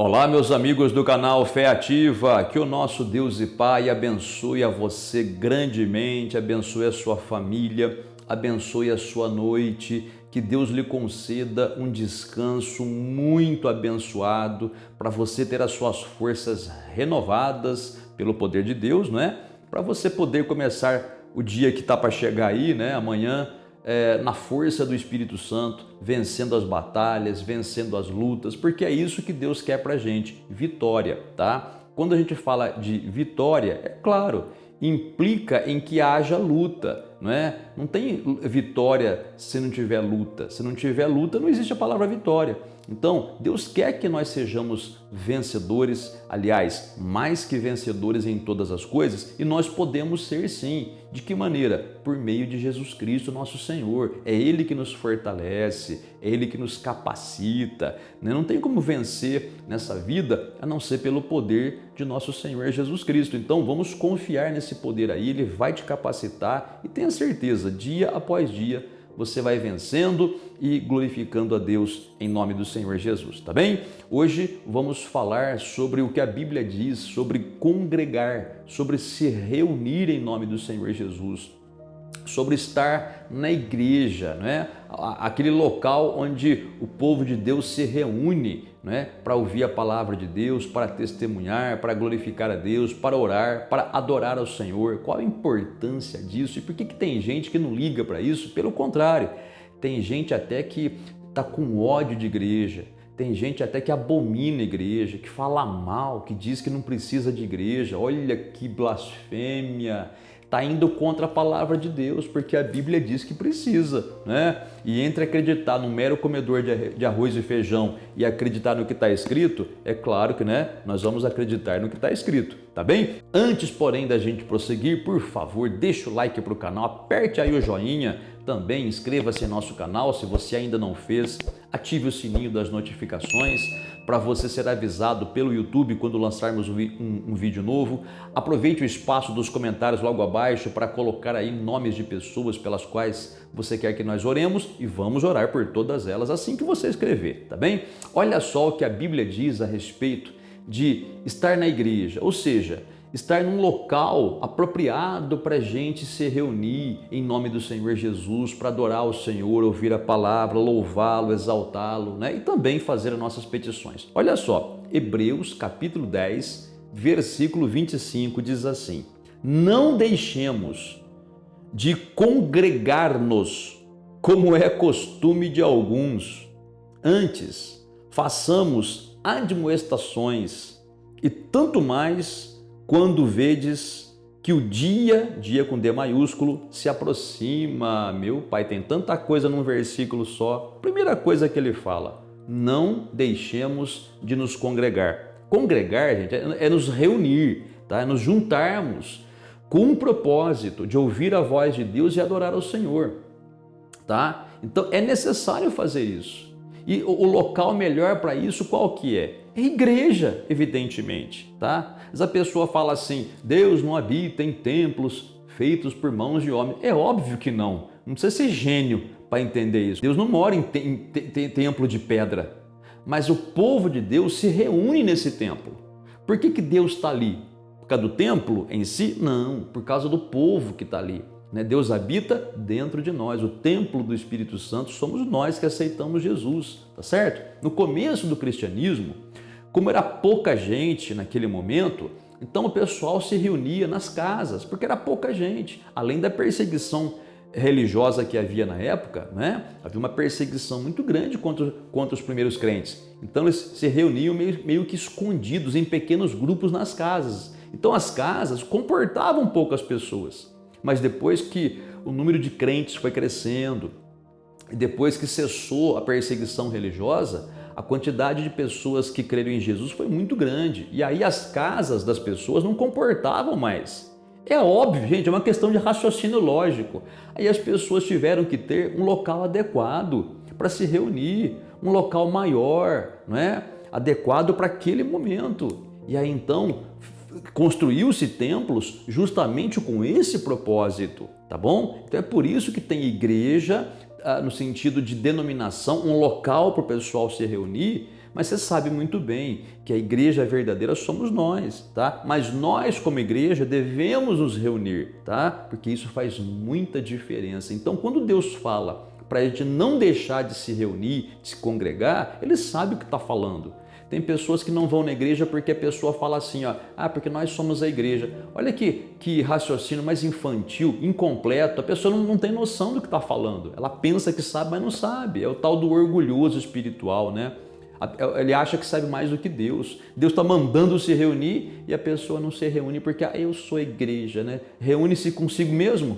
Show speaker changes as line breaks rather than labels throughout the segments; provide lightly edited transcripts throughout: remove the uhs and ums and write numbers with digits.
Olá, meus amigos do canal Fé Ativa, que o nosso Deus e Pai abençoe a você grandemente, abençoe a sua família, abençoe a sua noite, que Deus lhe conceda um descanso muito abençoado para você ter as suas forças renovadas pelo poder de Deus, né? Para você poder começar o dia que está para chegar aí, né? Amanhã, na força do Espírito Santo, vencendo as batalhas, vencendo as lutas, porque é isso que Deus quer pra gente, vitória, tá? Quando a gente fala de vitória, é claro, implica em que haja luta, não é? Não tem vitória se não tiver luta. Se não tiver luta, não existe a palavra vitória. Então, Deus quer que nós sejamos vencedores, aliás, mais que vencedores em todas as coisas, e nós podemos ser sim. De que maneira? Por meio de Jesus Cristo, nosso Senhor. É Ele que nos fortalece, é Ele que nos capacita. Não tem como vencer nessa vida a não ser pelo poder de nosso Senhor Jesus Cristo. Então, vamos confiar nesse poder aí, Ele vai te capacitar e tenha certeza, dia após dia, você vai vencendo e glorificando a Deus em nome do Senhor Jesus, tá bem? Hoje vamos falar sobre o que a Bíblia diz sobre congregar, sobre se reunir em nome do Senhor Jesus, sobre estar na igreja, né? Aquele local onde o povo de Deus se reúne, né? Para ouvir a palavra de Deus, para testemunhar, para glorificar a Deus, para orar, para adorar ao Senhor. Qual a importância disso? E por que tem gente que não liga para isso? Pelo contrário, tem gente até que está com ódio de igreja. Tem gente até que abomina a igreja, que fala mal, que diz que não precisa de igreja. Olha que blasfêmia! Está indo contra a palavra de Deus, porque a Bíblia diz que precisa, né? E entre acreditar no mero comedor de arroz e feijão e acreditar no que está escrito, é claro que, né, nós vamos acreditar no que está escrito, tá bem? Antes, porém, da gente prosseguir, por favor, deixa o like para o canal, aperte aí o joinha, também inscreva-se em nosso canal se você ainda não fez, ative o sininho das notificações para você ser avisado pelo YouTube quando lançarmos um vídeo novo. Aproveite o espaço dos comentários logo abaixo para colocar aí nomes de pessoas pelas quais você quer que nós oremos e vamos orar por todas elas assim que você escrever, tá bem? Olha só o que a Bíblia diz a respeito de estar na igreja, ou seja, estar num local apropriado para a gente se reunir em nome do Senhor Jesus, para adorar o Senhor, ouvir a palavra, louvá-lo, exaltá-lo, né? E também fazer as nossas petições. Olha só, Hebreus capítulo 10, versículo 25 diz assim: não deixemos de congregar-nos, como é costume de alguns. Antes, façamos admoestações, e tanto mais quando vedes que o dia com D maiúsculo, se aproxima. Meu Pai, tem tanta coisa num versículo só. Primeira coisa que ele fala: não deixemos de nos congregar. Congregar, gente, é nos reunir, tá? É nos juntarmos com um propósito de ouvir a voz de Deus e adorar ao Senhor, tá? Então é necessário fazer isso. E o local melhor para isso qual que é? É igreja, evidentemente, tá? Mas a pessoa fala assim: Deus não habita em templos feitos por mãos de homens. É óbvio que não. Não precisa ser gênio para entender isso. Deus não mora em templo de pedra. Mas o povo de Deus se reúne nesse templo. Por que Deus está ali? Por causa do templo em si? Não, por causa do povo que está ali. Deus habita dentro de nós. O templo do Espírito Santo somos nós que aceitamos Jesus, tá certo? No começo do cristianismo, como era pouca gente naquele momento, então o pessoal se reunia nas casas, porque era pouca gente. Além da perseguição religiosa que havia na época, né? Havia uma perseguição muito grande contra os primeiros crentes. Então eles se reuniam meio que escondidos em pequenos grupos nas casas. Então as casas comportavam poucas pessoas. Mas depois que o número de crentes foi crescendo, e depois que cessou a perseguição religiosa, a quantidade de pessoas que creram em Jesus foi muito grande. E aí as casas das pessoas não comportavam mais. É óbvio, gente, é uma questão de raciocínio lógico. Aí as pessoas tiveram que ter um local adequado para se reunir, um local maior, não é? Adequado para aquele momento. E aí então construiu-se templos justamente com esse propósito, tá bom? Então é por isso que tem igreja no sentido de denominação, um local para o pessoal se reunir, Mas você sabe muito bem que a igreja verdadeira somos nós, tá? Mas nós, como igreja, devemos nos reunir, tá? Porque isso faz muita diferença. Então, quando Deus fala para a gente não deixar de se reunir, de se congregar, Ele sabe o que está falando. Tem pessoas que não vão na igreja porque a pessoa fala assim, ó, porque nós somos a igreja. Olha que raciocínio mais infantil, incompleto. A pessoa não tem noção do que está falando. Ela pensa que sabe, mas não sabe. É o tal do orgulhoso espiritual, né? Ele acha que sabe mais do que Deus. Deus está mandando se reunir e a pessoa não se reúne porque eu sou a igreja, né? Reúne-se consigo mesmo?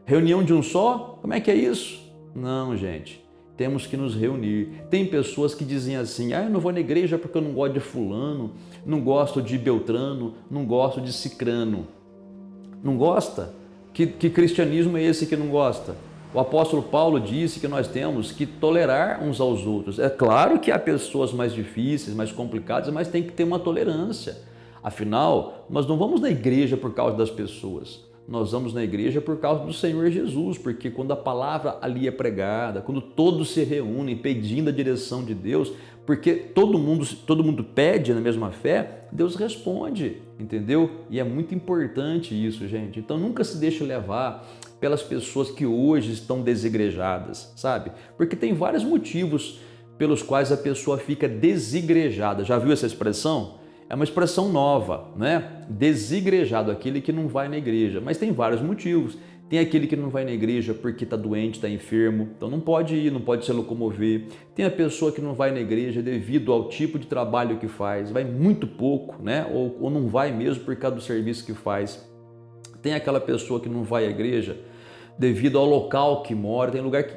Reunião de um só? Como é que é isso? Não, gente. Temos que nos reunir. Tem pessoas que dizem assim, eu não vou na igreja porque eu não gosto de fulano, não gosto de Beltrano, não gosto de Cicrano. Não gosta? Que cristianismo é esse que não gosta? O apóstolo Paulo disse que nós temos que tolerar uns aos outros. É claro que há pessoas mais difíceis, mais complicadas, mas tem que ter uma tolerância. Afinal, nós não vamos na igreja por causa das pessoas. Nós vamos na igreja por causa do Senhor Jesus, porque quando a palavra ali é pregada, quando todos se reúnem pedindo a direção de Deus, porque todo mundo pede na mesma fé, Deus responde, entendeu? E é muito importante isso, gente. Então nunca se deixe levar pelas pessoas que hoje estão desigrejadas, sabe? Porque tem vários motivos pelos quais a pessoa fica desigrejada. Já viu essa expressão? É uma expressão nova, né? Desigrejado, aquele que não vai na igreja. Mas tem vários motivos. Tem aquele que não vai na igreja porque está doente, está enfermo, então não pode ir, não pode se locomover. Tem a pessoa que não vai na igreja devido ao tipo de trabalho que faz, vai muito pouco, né? Ou não vai mesmo por causa do serviço que faz. Tem aquela pessoa que não vai à igreja devido ao local que mora,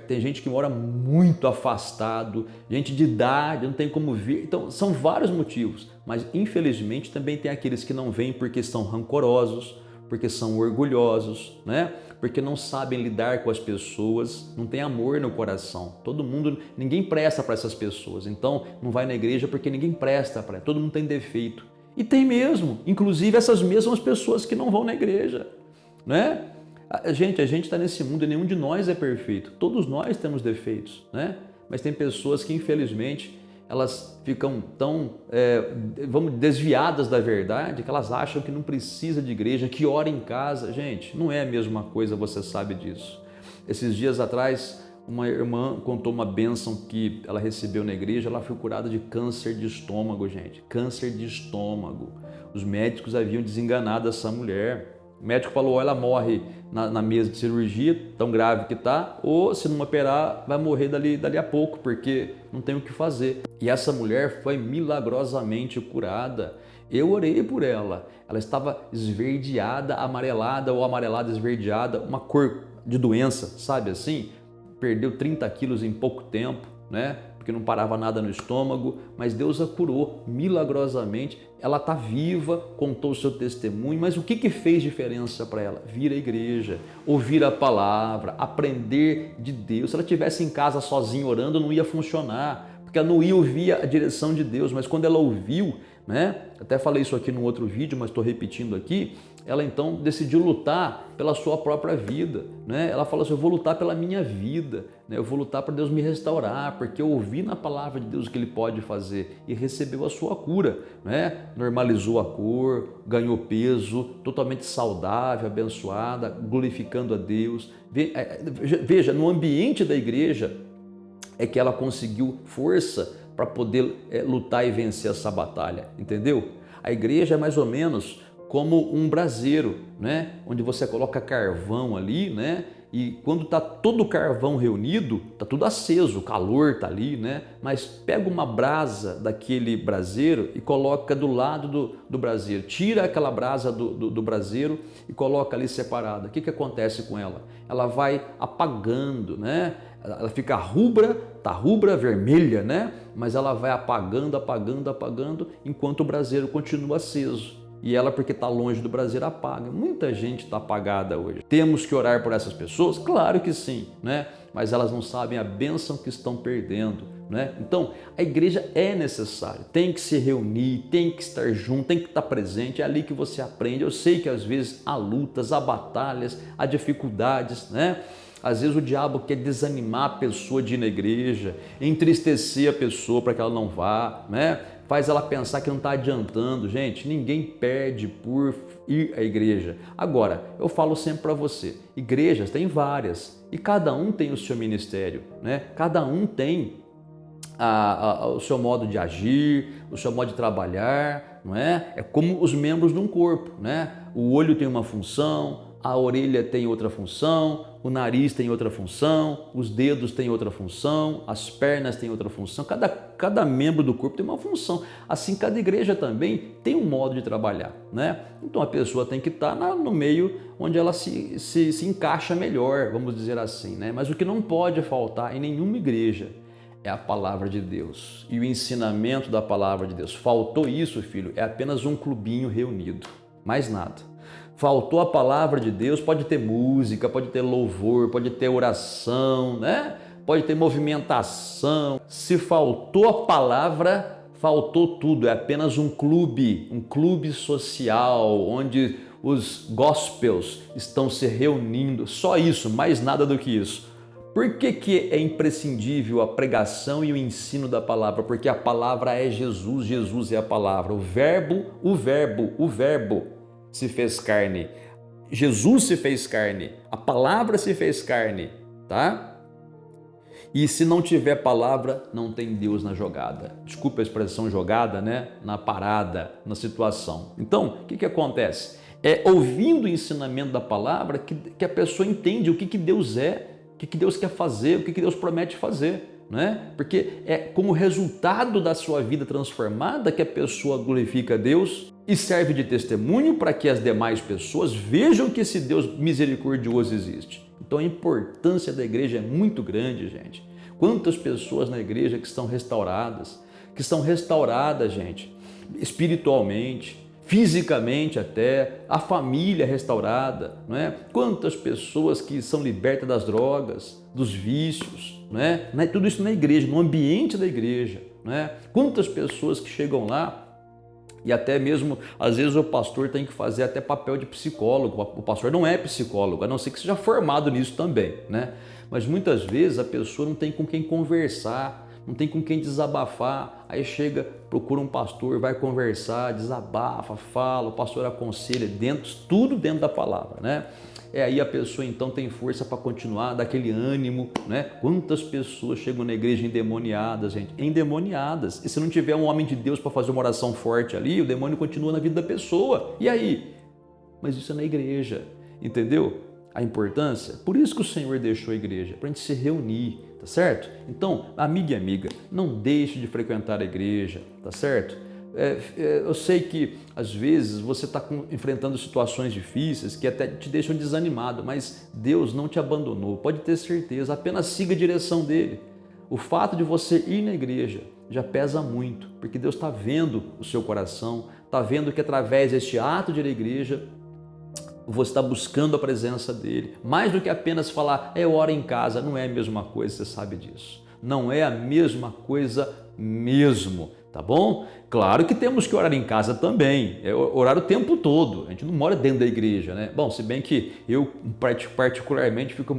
tem gente que mora muito afastado, gente de idade, não tem como vir, então são vários motivos, mas infelizmente também tem aqueles que não vêm porque são rancorosos, porque são orgulhosos, né? Porque não sabem lidar com as pessoas, não tem amor no coração, ninguém presta para essas pessoas, então não vai na igreja porque ninguém presta para ela, todo mundo tem defeito, e tem mesmo, inclusive essas mesmas pessoas que não vão na igreja, né? A gente está nesse mundo e nenhum de nós é perfeito. Todos nós temos defeitos, né? Mas tem pessoas que, infelizmente, elas ficam tão desviadas da verdade que elas acham que não precisa de igreja, que ora em casa. Gente, não é a mesma coisa, você sabe disso. Esses dias atrás, uma irmã contou uma bênção que ela recebeu na igreja, ela foi curada de câncer de estômago, gente. Câncer de estômago. Os médicos haviam desenganado essa mulher. O médico falou, ela morre na mesa de cirurgia, tão grave que está, ou se não operar, vai morrer dali a pouco, porque não tem o que fazer. E essa mulher foi milagrosamente curada. Eu orei por ela. Ela estava esverdeada, amarelada ou amarelada, esverdeada, uma cor de doença, sabe assim? Perdeu 30 quilos em pouco tempo, né? Porque não parava nada no estômago, mas Deus a curou milagrosamente. Ela está viva, contou o seu testemunho, mas o que fez diferença para ela? Vir à igreja, ouvir a palavra, aprender de Deus. Se ela estivesse em casa sozinha orando, não ia funcionar, porque ela não ia ouvir a direção de Deus, mas quando ela ouviu, né? Até falei isso aqui no outro vídeo, mas estou repetindo aqui. Ela então decidiu lutar pela sua própria vida, né? Ela falou assim, eu vou lutar pela minha vida, né? Eu vou lutar para Deus me restaurar, porque eu ouvi na palavra de Deus o que Ele pode fazer e recebeu a sua cura, né? Normalizou a cor, ganhou peso, totalmente saudável, abençoada, glorificando a Deus. Veja, no ambiente da igreja é que ela conseguiu força para poder lutar e vencer essa batalha, entendeu? A igreja é mais ou menos como um braseiro, né? Onde você coloca carvão ali, né? E quando está todo o carvão reunido, está tudo aceso, o calor está ali, né? Mas pega uma brasa daquele braseiro e coloca do lado do braseiro. Tira aquela brasa do braseiro e coloca ali separada. O que acontece com ela? Ela vai apagando, né? Ela fica rubra, tá rubra, vermelha, né? Mas ela vai apagando, apagando, apagando, enquanto o braseiro continua aceso. E ela, porque está longe do braseiro, apaga. Muita gente está apagada hoje. Temos que orar por essas pessoas? Claro que sim, né? Mas elas não sabem a bênção que estão perdendo, né? Então, a igreja é necessária, tem que se reunir, tem que estar junto, tem que estar presente, é ali que você aprende. Eu sei que às vezes há lutas, há batalhas, há dificuldades, né? Às vezes o diabo quer desanimar a pessoa de ir na igreja, entristecer a pessoa para que ela não vá, né? Faz ela pensar que não está adiantando. Gente, ninguém perde por ir à igreja. Agora, eu falo sempre para você, igrejas tem várias e cada um tem o seu ministério, né? Cada um tem o seu modo de agir, o seu modo de trabalhar, não é? É como os membros de um corpo, né? O olho tem uma função, a orelha tem outra função, o nariz tem outra função, os dedos têm outra função, as pernas têm outra função, cada membro do corpo tem uma função. Assim, cada igreja também tem um modo de trabalhar, né? Então a pessoa tem que estar no meio onde ela se encaixa melhor, vamos dizer assim, né? Mas o que não pode faltar em nenhuma igreja é a palavra de Deus e o ensinamento da palavra de Deus. Faltou isso, filho, é apenas um clubinho reunido, mais nada. Faltou a palavra de Deus, pode ter música, pode ter louvor, pode ter oração, né? Pode ter movimentação. Se faltou a palavra, faltou tudo. É apenas um clube social, onde os gospels estão se reunindo. Só isso, mais nada do que isso. Por que é imprescindível a pregação e o ensino da palavra? Porque a palavra é Jesus, Jesus é a palavra. O verbo se fez carne. Jesus se fez carne. A palavra se fez carne, tá? E se não tiver palavra, não tem Deus na jogada. Desculpa a expressão jogada, né? Na parada, na situação. Então, o que acontece? É ouvindo o ensinamento da palavra que a pessoa entende o que Deus é, o que Deus quer fazer, o que Deus promete fazer, né? Porque é como resultado da sua vida transformada que a pessoa glorifica a Deus e serve de testemunho para que as demais pessoas vejam que esse Deus misericordioso existe. Então a importância da igreja é muito grande, gente. Quantas pessoas na igreja que estão restauradas, gente, espiritualmente, fisicamente até, a família restaurada, não é? Quantas pessoas que são libertas das drogas, dos vícios, não é? Tudo isso na igreja, no ambiente da igreja, não é? Quantas pessoas que chegam lá e até mesmo, às vezes o pastor tem que fazer até papel de psicólogo. O pastor não é psicólogo, a não ser que seja formado nisso também, né? Mas muitas vezes a pessoa não tem com quem conversar, não tem com quem desabafar. Aí chega, procura um pastor, vai conversar, desabafa, fala, o pastor aconselha, tudo dentro da palavra, né? Aí a pessoa então tem força para continuar, dá aquele ânimo, né? Quantas pessoas chegam na igreja endemoniadas, gente? Endemoniadas. E se não tiver um homem de Deus para fazer uma oração forte ali, o demônio continua na vida da pessoa. E aí? Mas isso é na igreja, entendeu? A importância? Por isso que o Senhor deixou a igreja, para a gente se reunir, tá certo? Então, amigo e amiga, não deixe de frequentar a igreja, tá certo? Eu sei que às vezes você está enfrentando situações difíceis que até te deixam desanimado, mas Deus não te abandonou, pode ter certeza, apenas siga a direção dele. O fato de você ir na igreja já pesa muito, porque Deus está vendo o seu coração, está vendo que através deste ato de ir à igreja, você está buscando a presença dele. Mais do que apenas falar, eu oro em casa, não é a mesma coisa, você sabe disso. Não é a mesma coisa mesmo, tá bom? Claro que temos que orar em casa também, orar o tempo todo, a gente não mora dentro da igreja, né? Bom, se bem que eu particularmente fico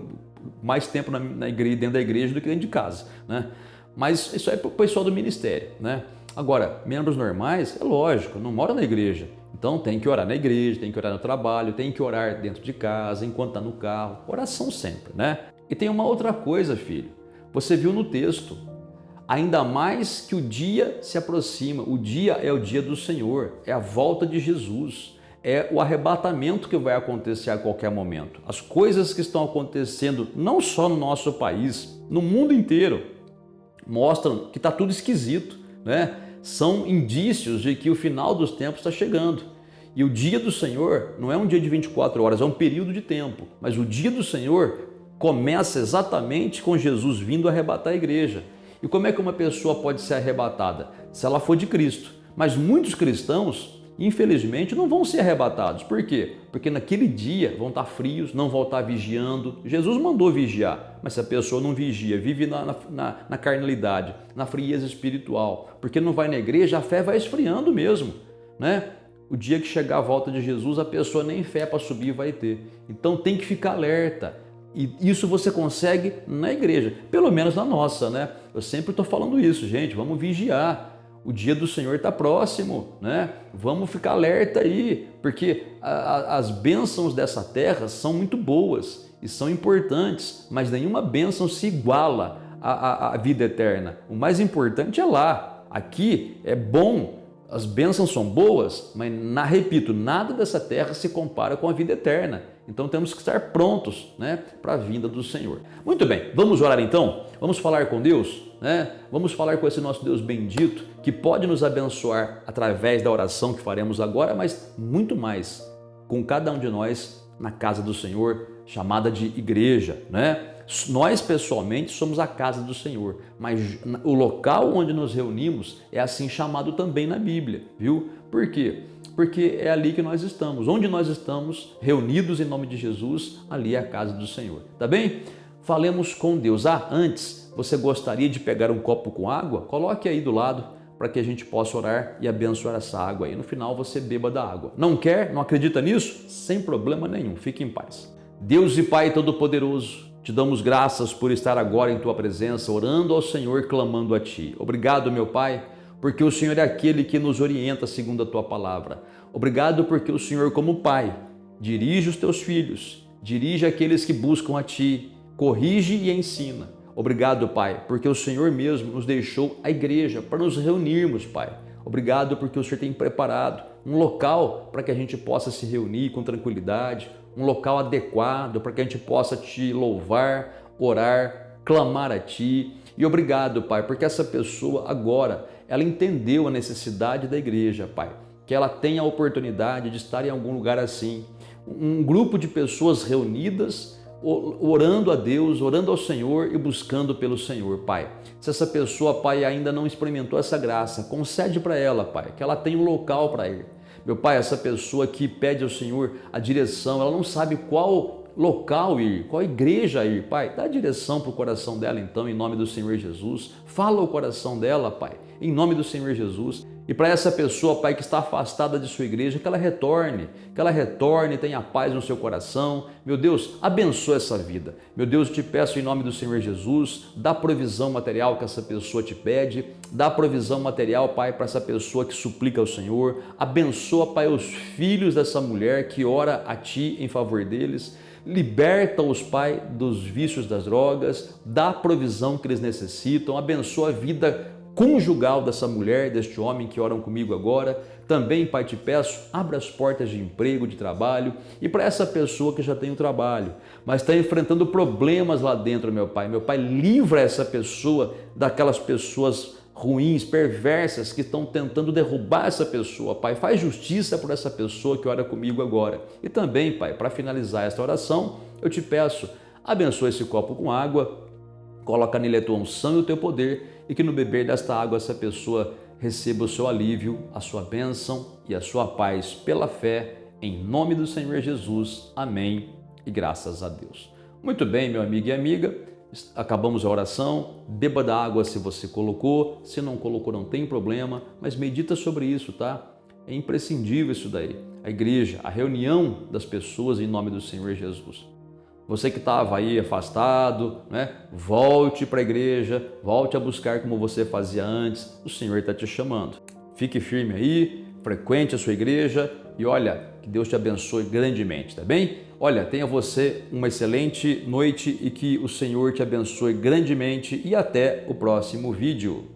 mais tempo dentro da igreja do que dentro de casa, né? Mas isso é para o pessoal do ministério, né? Agora, membros normais, é lógico, não moram na igreja, então tem que orar na igreja, tem que orar no trabalho, tem que orar dentro de casa, enquanto está no carro, oração sempre, né? E tem uma outra coisa, filho, você viu no texto, ainda mais que o dia se aproxima, o dia é o dia do Senhor, é a volta de Jesus, é o arrebatamento que vai acontecer a qualquer momento. As coisas que estão acontecendo não só no nosso país, no mundo inteiro, mostram que está tudo esquisito, né? São indícios de que o final dos tempos está chegando. E o dia do Senhor não é um dia de 24 horas, é um período de tempo. Mas o dia do Senhor começa exatamente com Jesus vindo arrebatar a igreja. E como é que uma pessoa pode ser arrebatada? Se ela for de Cristo. Mas muitos cristãos, infelizmente, não vão ser arrebatados. Por quê? Porque naquele dia vão estar frios, não vão estar vigiando. Jesus mandou vigiar, mas se a pessoa não vigia, vive na carnalidade, na frieza espiritual, porque não vai na igreja, a fé vai esfriando mesmo, né? O dia que chegar a volta de Jesus, a pessoa nem fé para subir vai ter. Então tem que ficar alerta. E isso você consegue na igreja, pelo menos na nossa, né? Eu sempre estou falando isso, gente, vamos vigiar. O dia do Senhor está próximo, né? Vamos ficar alerta aí, porque as bênçãos dessa terra são muito boas e são importantes, mas nenhuma bênção se iguala à vida eterna. O mais importante é lá. Aqui é bom, as bênçãos são boas, mas, repito, nada dessa terra se compara com a vida eterna. Então temos que estar prontos, né, para a vinda do Senhor. Muito bem, vamos orar então? Vamos falar com Deus? Né? Vamos falar com esse nosso Deus bendito que pode nos abençoar através da oração que faremos agora, mas muito mais com cada um de nós na casa do Senhor, chamada de igreja, né? Nós pessoalmente somos a casa do Senhor, mas o local onde nos reunimos é assim chamado também na Bíblia, viu? Por quê? Porque é ali que nós estamos. Onde nós estamos reunidos em nome de Jesus, ali é a casa do Senhor, tá bem? Falemos com Deus. Antes, você gostaria de pegar um copo com água? Coloque aí do lado para que a gente possa orar e abençoar essa água aí. No final você beba da água. Não quer? Não acredita nisso? Sem problema nenhum, fique em paz. Deus e Pai Todo-Poderoso, te damos graças por estar agora em Tua presença, orando ao Senhor, clamando a Ti. Obrigado, meu Pai, porque o Senhor é aquele que nos orienta segundo a Tua palavra. Obrigado porque o Senhor, como Pai, dirige os Teus filhos, dirige aqueles que buscam a Ti, corrige e ensina. Obrigado, Pai, porque o Senhor mesmo nos deixou a igreja para nos reunirmos, Pai. Obrigado porque o Senhor tem preparado um local para que a gente possa se reunir com tranquilidade, um local adequado para que a gente possa Te louvar, orar, clamar a Ti. E obrigado, Pai, porque essa pessoa agora, ela entendeu a necessidade da igreja, Pai, que ela tenha a oportunidade de estar em algum lugar assim, um grupo de pessoas reunidas, orando a Deus, orando ao Senhor e buscando pelo Senhor, Pai. Se essa pessoa, Pai, ainda não experimentou essa graça, concede para ela, Pai, que ela tenha um local para ir. Meu Pai, essa pessoa que pede ao Senhor a direção, ela não sabe qual local ir, qual igreja ir, Pai, dá direção para o coração dela então, em nome do Senhor Jesus. Fala o coração dela, Pai, em nome do Senhor Jesus. E para essa pessoa, Pai, que está afastada de sua igreja, que ela retorne, tenha paz no seu coração. Meu Deus, abençoa essa vida. Meu Deus, eu te peço em nome do Senhor Jesus, dá provisão material que essa pessoa te pede, dá provisão material, Pai, para essa pessoa que suplica ao Senhor. Abençoa, Pai, os filhos dessa mulher que ora a Ti em favor deles. Liberta-os, Pai, dos vícios das drogas, dá a provisão que eles necessitam, abençoa a vida conjugal dessa mulher, deste homem que oram comigo agora. Também, Pai, te peço, abra as portas de emprego, de trabalho, e para essa pessoa que já tem um trabalho, mas está enfrentando problemas lá dentro, meu Pai, livra essa pessoa daquelas pessoas ruins, perversas, que estão tentando derrubar essa pessoa. Pai, faz justiça por essa pessoa que ora comigo agora. E também, Pai, para finalizar esta oração, eu te peço, abençoa esse copo com água, coloca nele a tua unção e o teu poder, e que no beber desta água essa pessoa receba o seu alívio, a sua bênção e a sua paz pela fé, em nome do Senhor Jesus. Amém e graças a Deus. Muito bem, meu amigo e amiga, acabamos a oração. Beba da água se você colocou, se não colocou não tem problema, mas medita sobre isso, tá? É imprescindível isso daí. A igreja, a reunião das pessoas em nome do Senhor Jesus. Você que estava aí afastado, né? Volte para a igreja, volte a buscar como você fazia antes. O Senhor está te chamando. Fique firme aí, frequente a sua igreja e olha, que Deus te abençoe grandemente, tá bem? Olha, tenha você uma excelente noite e que o Senhor te abençoe grandemente e até o próximo vídeo.